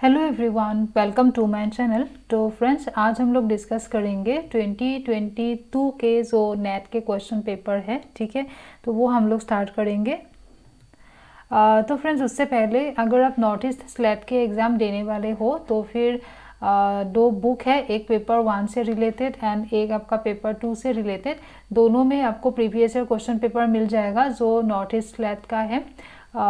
Hello everyone, welcome to my channel. तो friends, आज हम लोग डिस्कस करेंगे 2022 के जो नेट के क्वेश्चन पेपर है, ठीक है। तो वो हम लोग स्टार्ट करेंगे। तो फ्रेंड्स, उससे पहले अगर आप नॉर्थ ईस्ट स्लैट के एग्ज़ाम देने वाले हो तो फिर दो बुक है, एक पेपर 1 से रिलेटेड एंड एक आपका पेपर 2 से रिलेटेड। दोनों में आपको प्रीवियस ईयर क्वेश्चन पेपर मिल जाएगा जो नॉर्थ ईस्ट स्लैट का है।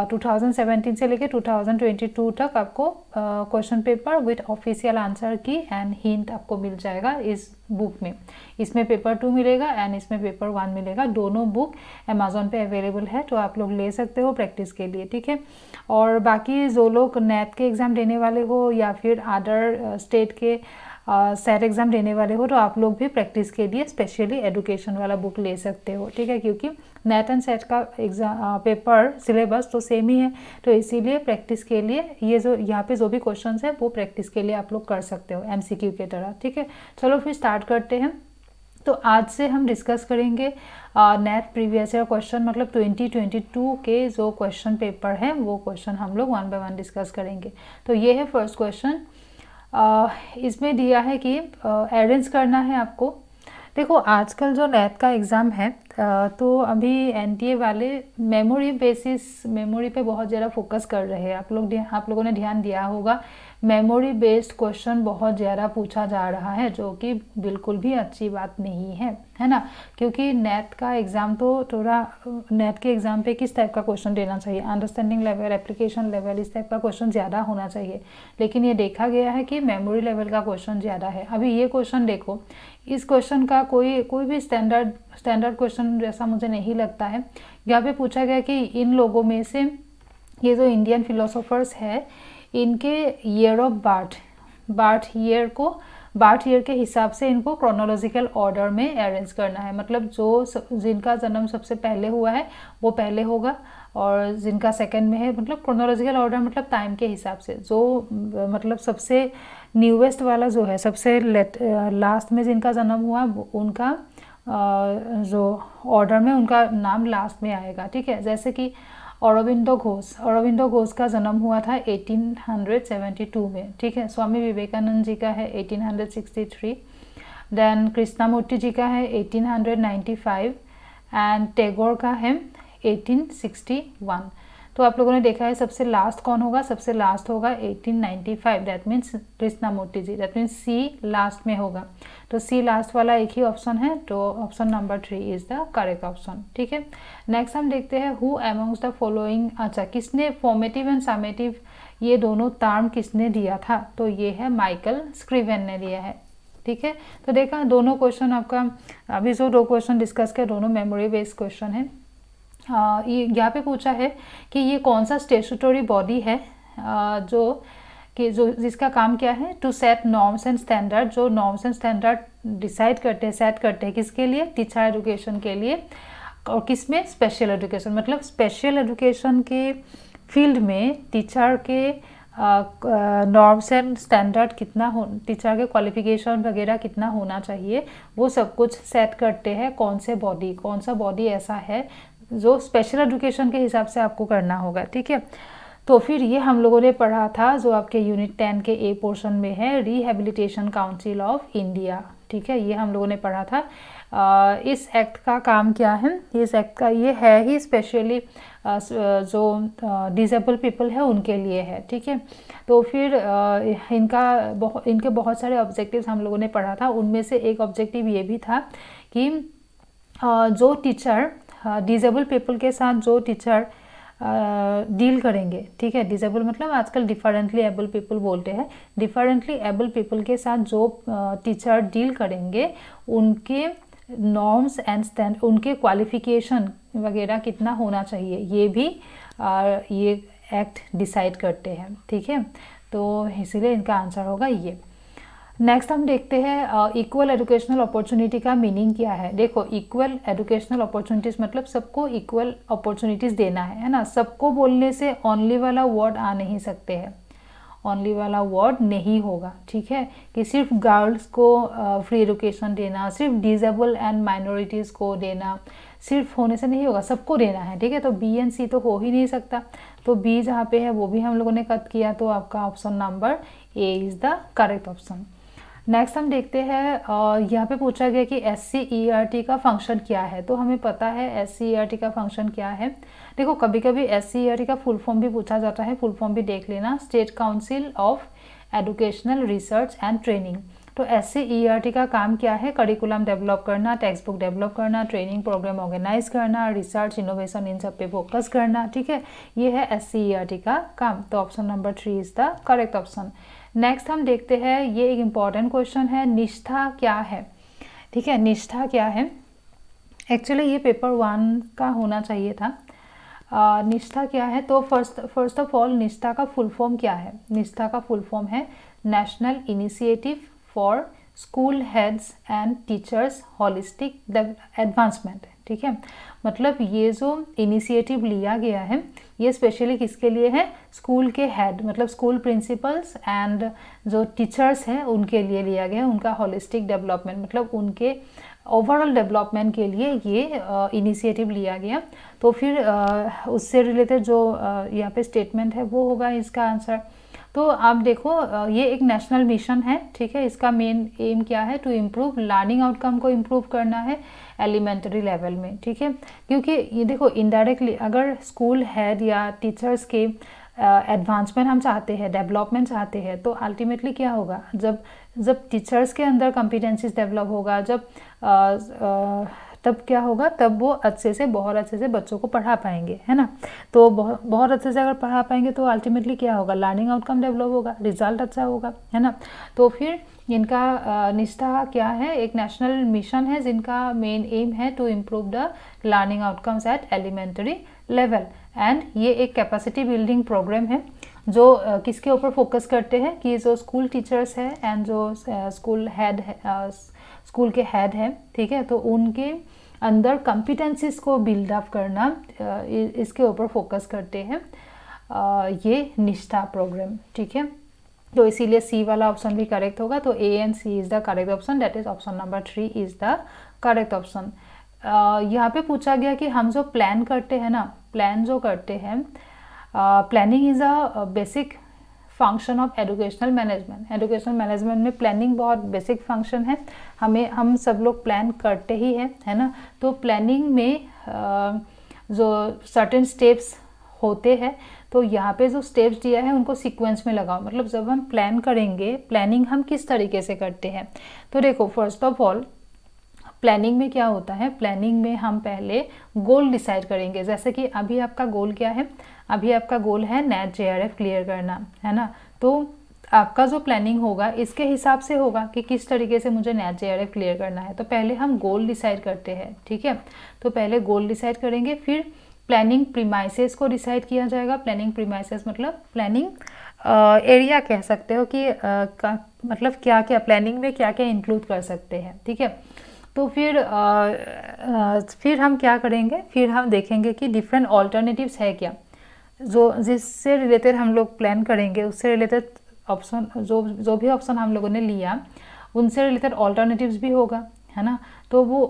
2017 से लेके 2022 तक आपको question paper with official answer की एंड हिंट आपको मिल जाएगा इस बुक में। इसमें पेपर 2 मिलेगा एंड इसमें पेपर 1 मिलेगा। दोनों बुक अमेजोन पे अवेलेबल है, तो आप लोग ले सकते हो प्रैक्टिस के लिए, ठीक है। और बाकी जो लोग नेट के एग्ज़ाम देने वाले हो या फिर अदर स्टेट के सेट एग्ज़ाम देने वाले हो तो आप लोग भी प्रैक्टिस के लिए स्पेशली एजुकेशन वाला बुक ले सकते हो, ठीक है। क्योंकि नेट एंड सेट का एग्ज़ाम पेपर सिलेबस तो सेम ही है, तो इसीलिए प्रैक्टिस के लिए ये जो यहाँ पे जो भी क्वेश्चन है वो प्रैक्टिस के लिए आप लोग कर सकते हो MCQ के तरह, ठीक है। चलो फिर स्टार्ट करते हैं। तो आज से हम डिस्कस करेंगे नेट प्रीवियस ईयर क्वेश्चन, मतलब 2022 के जो क्वेश्चन पेपर है वो क्वेश्चन हम लोग 1 बाय 1 डिस्कस करेंगे। तो ये है फर्स्ट क्वेश्चन। इसमें दिया है कि अरेंज करना है आपको। देखो, आजकल जो नेट का एग्ज़ाम है तो अभी NTA वाले मेमोरी पे बहुत ज़्यादा फोकस कर रहे हैं। आप लोगों ने ध्यान दिया होगा, मेमोरी बेस्ड क्वेश्चन बहुत ज़्यादा पूछा जा रहा है, जो कि बिल्कुल भी अच्छी बात नहीं है ना। क्योंकि नेट का एग्ज़ाम तो थोड़ा नेट के एग्ज़ाम पे किस टाइप का क्वेश्चन देना चाहिए, अंडरस्टैंडिंग लेवल, एप्लीकेशन लेवल, इस टाइप का क्वेश्चन ज़्यादा होना चाहिए। लेकिन ये देखा गया है कि मेमोरी लेवल का क्वेश्चन ज़्यादा है। अभी ये क्वेश्चन देखो, इस क्वेश्चन का कोई भी स्टैंडर्ड क्वेश्चन जैसा मुझे नहीं लगता है। यहाँ पे पूछा गया कि इन लोगों में से ये जो इंडियन फिलोसोफर्स है, इनके ईयर ऑफ बर्थ ईयर के हिसाब से इनको क्रोनोलॉजिकल ऑर्डर में अरेंज करना है। मतलब जिनका जन्म सबसे पहले हुआ है वो पहले होगा, और जिनका सेकंड में है, मतलब क्रोनोलॉजिकल ऑर्डर मतलब टाइम के हिसाब से, जो मतलब सबसे न्यूएस्ट वाला जो है, सबसे लास्ट में जिनका जन्म हुआ उनका जो ऑर्डर में उनका नाम लास्ट में आएगा, ठीक है। जैसे कि अरविंदो घोष का जन्म हुआ था 1872 में, ठीक है। स्वामी विवेकानंद जी का है 1863, देन कृष्णमूर्ति जी का है 1895 एंड टैगोर का है 1861। तो आप लोगों ने देखा है सबसे लास्ट कौन होगा, सबसे लास्ट होगा 1895, that means Krishnamurthy ji, that means C last में होगा। तो C लास्ट वाला एक ही ऑप्शन है, तो option number 3 is the correct option, ठीक है। नेक्स्ट हम देखते हैं हु अमंग्स द फॉलोइंग, अच्छा किसने फॉर्मेटिव एंड समेटिव ये दोनों टर्म किसने दिया था, तो ये है माइकल स्क्रिवेन ने दिया है, ठीक है। तो देखा दोनों क्वेश्चन आपका, अभी जो दो क्वेश्चन डिस्कस किया दोनों मेमोरी बेस्ड क्वेश्चन है। ये यहाँ पे पूछा है कि ये कौन सा स्टेचुटरी बॉडी है जो जिसका काम क्या है, to set norms and standard, जो नॉर्म्स एंड स्टैंडर्ड डिसाइड करते हैं, सेट करते हैं किसके लिए, टीचर एजुकेशन के लिए। और किसमें, स्पेशल एजुकेशन, मतलब स्पेशल एजुकेशन के फील्ड में टीचर के नॉर्म्स एंड स्टैंडर्ड कितना हो, टीचर के क्वालिफिकेशन वगैरह कितना होना चाहिए, वो सब कुछ सेट करते हैं कौन सा बॉडी ऐसा है जो स्पेशल एजुकेशन के हिसाब से आपको करना होगा, ठीक है। तो फिर ये हम लोगों ने पढ़ा था जो आपके यूनिट 10 के A पोर्शन में है, रिहेबिलिटेशन काउंसिल ऑफ इंडिया, ठीक है। ये हम लोगों ने पढ़ा था। इस एक्ट का काम क्या है, इस एक्ट का ये है ही स्पेशली जो डिसेबल पीपल है उनके लिए है, ठीक है। तो फिर इनके बहुत सारे ऑब्जेक्टिव्स हम लोगों ने पढ़ा था। उनमें से एक ऑब्जेक्टिव ये भी था कि जो टीचर डिसेबल पीपल के साथ जो टीचर डील करेंगे, ठीक है। डिसेबल मतलब आजकल डिफरेंटली एबल पीपल बोलते हैं, डिफरेंटली एबल पीपल के साथ जो टीचर डील करेंगे उनके नॉर्म्स एंड स्टैंड, उनके क्वालिफिकेशन वगैरह कितना होना चाहिए, ये भी ये एक्ट डिसाइड करते हैं, ठीक है। तो इसीलिए इनका आंसर होगा ये। नेक्स्ट हम देखते हैं इक्वल एजुकेशनल अपॉर्चुनिटी का मीनिंग क्या है। देखो, इक्वल एजुकेशनल अपॉर्चुनिटीज़ मतलब सबको इक्वल अपॉर्चुनिटीज़ देना है ना। सबको बोलने से ओनली वाला वर्ड आ नहीं सकते हैं, ओनली वाला वर्ड नहीं होगा, ठीक है, कि सिर्फ गर्ल्स को फ्री एजुकेशन देना, सिर्फ डिजेबल एंड माइनॉरिटीज़ को देना, सिर्फ होने से नहीं होगा, सबको देना है, ठीक है। तो बी एंड सी तो हो ही नहीं सकता, तो बी जहाँ पे है वो भी हम लोगों ने कट किया, तो आपका option number A is the correct option. Next हम देखते हैं, यहाँ पे पूछा गया कि SCERT का फंक्शन क्या है। तो हमें पता है SCERT का फंक्शन क्या है। देखो कभी कभी SCERT का फुल फॉर्म भी पूछा जाता है, फुल फॉर्म भी देख लेना, state council of educational research and training. तो SCERT का काम क्या है, करिकुलम डेवलप करना, टेक्स्ट बुक डेवलप करना, ट्रेनिंग प्रोग्राम ऑर्गेनाइज करना, रिसर्च इनोवेशन इन सब पे फोकस करना, ठीक है, ये है SCERT का काम। तो option number 3 is the correct option. Next हम देखते हैं, ये एक इम्पॉर्टेंट क्वेश्चन है, निष्ठा क्या है, ठीक है, निष्ठा क्या है। एक्चुअली ये पेपर 1 का होना चाहिए था। निष्ठा क्या है, तो फर्स्ट ऑफ ऑल निष्ठा का फुल फॉर्म क्या है। निष्ठा का फुल फॉर्म है national initiative for school heads and teachers holistic advancement, ठीक है। मतलब ये जो इनिशिएटिव लिया गया है ये स्पेशली किसके लिए है, स्कूल के हेड मतलब स्कूल प्रिंसिपल्स एंड जो टीचर्स हैं उनके लिए लिया गया है, उनका होलिस्टिक डेवलपमेंट मतलब उनके ओवरऑल डेवलपमेंट के लिए ये इनिशिएटिव लिया गया। तो फिर उससे रिलेटेड जो यहाँ पे स्टेटमेंट है वो होगा इसका आंसर। तो आप देखो ये एक नेशनल मिशन है, ठीक है, इसका मेन एम क्या है, टू इम्प्रूव लर्निंग आउटकम को इम्प्रूव करना है एलिमेंट्री लेवल में, ठीक है। क्योंकि ये देखो इनडायरेक्टली अगर स्कूल हेड या टीचर्स के एडवांसमेंट हम चाहते हैं, डेवलपमेंट चाहते हैं, तो अल्टीमेटली क्या होगा, जब टीचर्स के अंदर कॉम्पिटेंसीज डेवलप होगा, तब क्या होगा, तब वो बहुत अच्छे से बच्चों को पढ़ा पाएंगे, है ना। तो बहुत अच्छे से अगर पढ़ा पाएंगे तो अल्टीमेटली क्या होगा, लर्निंग आउटकम डेवलप होगा, रिजल्ट अच्छा होगा, है ना। तो फिर इनका निष्ठा क्या है, एक नेशनल मिशन है जिनका मेन एम है to improve the learning outcomes at elementary level. And ये एक कैपेसिटी बिल्डिंग प्रोग्राम है जो किसके ऊपर फोकस करते हैं कि जो स्कूल टीचर्स है एंड जो स्कूल के हेड है, ठीक है, तो उनके अंदर कॉम्पिटेंसीज को बिल्ड अप करना, इसके ऊपर फोकस करते हैं ये निष्ठा प्रोग्राम, ठीक है। तो इसीलिए सी वाला ऑप्शन भी करेक्ट होगा। तो A and C is the correct option, that is option number 3 is the correct option. यहाँ पे पूछा गया कि हम जो प्लान करते हैं ना, प्लान जो करते हैं, planning is a basic function of educational management. Educational management में प्लानिंग बहुत बेसिक फंक्शन है, हम सब लोग प्लान करते ही हैं, है ना। तो प्लानिंग में जो सर्टेन स्टेप्स होते हैं, तो यहाँ पे जो स्टेप्स दिया है उनको सीक्वेंस में लगाओ। मतलब जब हम प्लान करेंगे, प्लानिंग हम किस तरीके से करते हैं, तो देखो फर्स्ट ऑफ ऑल प्लानिंग में क्या होता है, प्लानिंग में हम पहले गोल डिसाइड करेंगे। जैसे कि अभी आपका गोल क्या है, अभी आपका गोल है नेट JRF क्लियर करना, है ना। तो आपका जो प्लानिंग होगा इसके हिसाब से होगा कि किस तरीके से मुझे नेट JRF क्लियर करना है। तो पहले हम गोल डिसाइड करते हैं, ठीक है। तो पहले गोल डिसाइड करेंगे, फिर प्लानिंग प्रीमाइसेस को डिसाइड किया जाएगा। प्लानिंग प्रीमाइसेस मतलब प्लानिंग एरिया कह सकते हो कि मतलब क्या क्या प्लानिंग में क्या क्या इंक्लूड कर सकते हैं, ठीक है। तो फिर हम क्या करेंगे, फिर हम देखेंगे कि डिफरेंट ऑल्टरनेटिव्स है क्या, जो जिससे रिलेटेड हम लोग प्लान करेंगे, उससे रिलेटेड ऑप्शन जो भी ऑप्शन हम लोगों ने लिया उनसे रिलेटेड ऑल्टरनेटिव्स भी होगा, है ना। तो वो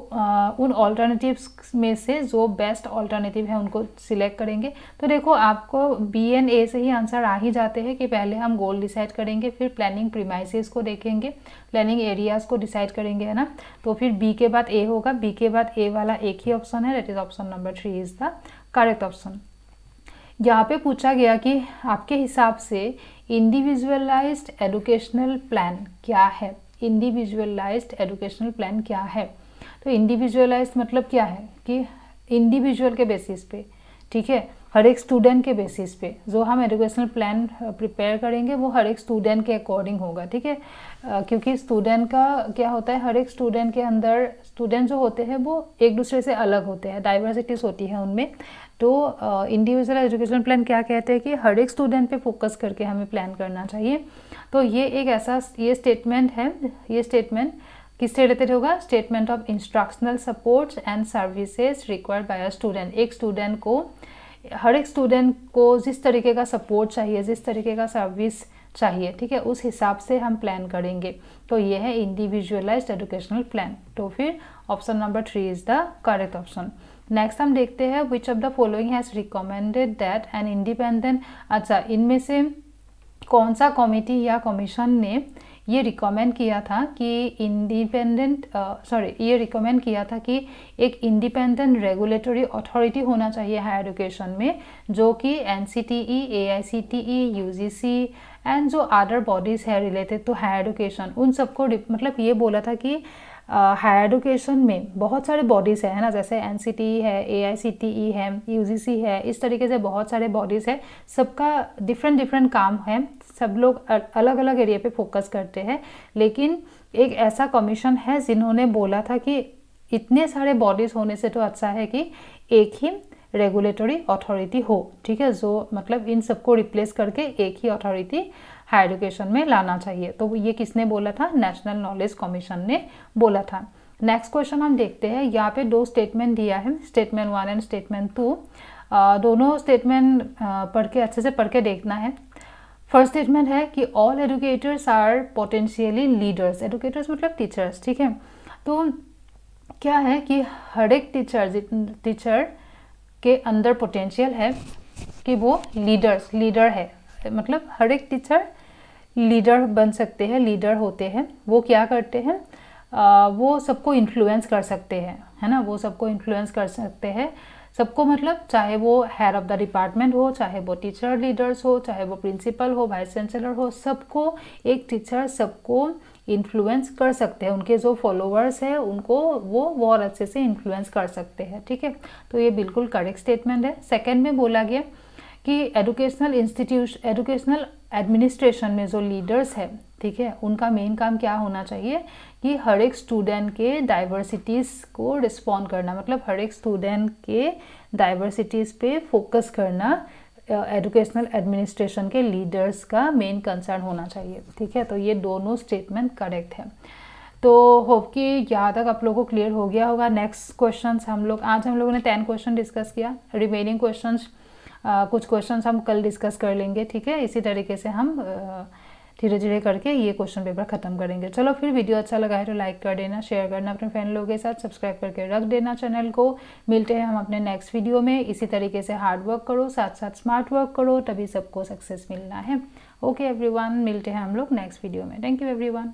उन ऑल्टरनेटिव्स में से जो बेस्ट ऑल्टरनेटिव है उनको सिलेक्ट करेंगे। तो देखो आपको बी एंड ए से ही आंसर आ ही जाते हैं कि पहले हम गोल डिसाइड करेंगे, फिर प्लानिंग प्रीमाइसेस को देखेंगे, प्लानिंग एरियाज को डिसाइड करेंगे, है ना। तो फिर बी के बाद ए होगा, बी के बाद ए वाला एक ही ऑप्शन है, that is option number 3 is the correct option. यहाँ पे पूछा गया कि आपके हिसाब से इंडिविजुअलाइज्ड एजुकेशनल प्लान क्या है। इंडिविजुअलाइज्ड एजुकेशनल प्लान क्या है, तो इंडिविजुअलाइज्ड मतलब क्या है कि इंडिविजुअल के बेसिस पे, ठीक है, हर एक स्टूडेंट के बेसिस पे जो हम एजुकेशनल प्लान प्रिपेयर करेंगे वो हर एक स्टूडेंट के अकॉर्डिंग होगा, ठीक है। क्योंकि स्टूडेंट का क्या होता है, हर एक स्टूडेंट के अंदर स्टूडेंट जो होते हैं वो एक दूसरे से अलग होते हैं, डाइवर्सिटीज़ होती है उनमें। तो इंडिविजुअल एजुकेशनल प्लान क्या कहते हैं कि हर एक स्टूडेंट पे फोकस करके हमें प्लान करना चाहिए। तो ये एक ऐसा ये स्टेटमेंट है, ये स्टेटमेंट किससे रिलेटेड होगा, statement of instructional supports and services required by a student. एक स्टूडेंट को हर एक स्टूडेंट को जिस तरीके का सपोर्ट चाहिए, जिस तरीके का सर्विस चाहिए, ठीक है, उस हिसाब से हम प्लान करेंगे। तो ये है इंडिविजुअलाइज्ड एजुकेशनल प्लान। तो फिर option number 3 is the correct option. Next हम देखते हैं which of the following has recommended that an independent, अच्छा इनमें से कौन सा कमिटी या कमीशन ने ये रिकमेंड किया था कि ये रिकमेंड किया था कि एक इंडिपेंडेंट रेगुलेटरी अथॉरिटी होना चाहिए हायर एजुकेशन में, जो कि NCTE, AICTE, UGC एंड जो अदर बॉडीज़ है रिलेटेड टू हायर एजुकेशन, उन सबको मतलब ये बोला था कि हायर एजुकेशन में बहुत सारे बॉडीज़ है ना, जैसे NCTE है, AICTE है, UGC है, इस तरीके से बहुत सारे बॉडीज़ है, सबका डिफरेंट काम है, सब लोग अलग अलग एरिया पे फोकस करते हैं। लेकिन एक ऐसा कमीशन है जिन्होंने बोला था कि इतने सारे बॉडीज़ होने से तो अच्छा है कि एक ही रेगुलेटरी अथॉरिटी हो, ठीक है, जो मतलब इन सबको रिप्लेस करके एक ही अथॉरिटी हायर एजुकेशन में लाना चाहिए। तो ये किसने बोला था? नेशनल नॉलेज कमीशन ने बोला था। नेक्स्ट क्वेश्चन हम देखते हैं, यहाँ पे 2 स्टेटमेंट दिया है, स्टेटमेंट 1 एंड स्टेटमेंट 2। दोनों स्टेटमेंट पढ़ के अच्छे से पढ़ के देखना है। फर्स्ट स्टेटमेंट है कि all educators are potentially leaders, educators मतलब टीचर्स, ठीक है। तो क्या है कि हर एक टीचर के अंदर पोटेंशियल है कि वो लीडर है, मतलब हर एक टीचर लीडर बन सकते हैं, लीडर होते हैं। वो क्या करते हैं, वो सबको इन्फ्लुएंस कर सकते हैं, है ना, वो सबको इन्फ्लुएंस कर सकते हैं, सबको, मतलब चाहे वो हेड ऑफ द डिपार्टमेंट हो, चाहे वो टीचर लीडर्स हो, चाहे वो प्रिंसिपल हो, वाइस चांसलर हो, सबको एक सबको इन्फ्लुएंस कर सकते हैं। उनके जो फॉलोअर्स हैं उनको वो और अच्छे से इन्फ्लुएंस कर सकते हैं, ठीक है। तो ये बिल्कुल करेक्ट स्टेटमेंट है। सेकेंड में बोला गया कि एजुकेशनल एडमिनिस्ट्रेशन में जो लीडर्स है, ठीक है, उनका मेन काम क्या होना चाहिए कि हर एक स्टूडेंट के डाइवर्सिटीज़ को रिस्पॉन्ड करना, मतलब हर एक स्टूडेंट के डाइवर्सिटीज़ पे फोकस करना एजुकेशनल एडमिनिस्ट्रेशन के लीडर्स का मेन कंसर्न होना चाहिए, ठीक है। तो ये दोनों स्टेटमेंट करेक्ट है। तो होप कि यहाँ तक आप लोगों को क्लियर हो गया होगा। नेक्स्ट क्वेश्चंस आज हम लोगों ने 10 क्वेश्चन डिस्कस किया, रिमेनिंग क्वेश्चंस कुछ क्वेश्चंस हम कल डिस्कस कर लेंगे, ठीक है। इसी तरीके से हम धीरे धीरे करके ये क्वेश्चन पेपर खत्म करेंगे। चलो फिर वीडियो अच्छा लगा है तो लाइक कर देना, शेयर करना अपने फ्रेंड लोगों के साथ, सब्सक्राइब करके रख देना चैनल को। मिलते हैं हम अपने नेक्स्ट वीडियो में। इसी तरीके से हार्ड वर्क करो, साथ साथ स्मार्ट वर्क करो, तभी सबको सक्सेस मिलना है। ओके एवरीवन, मिलते हैं हम लोग नेक्स्ट वीडियो में। Thank you everyone.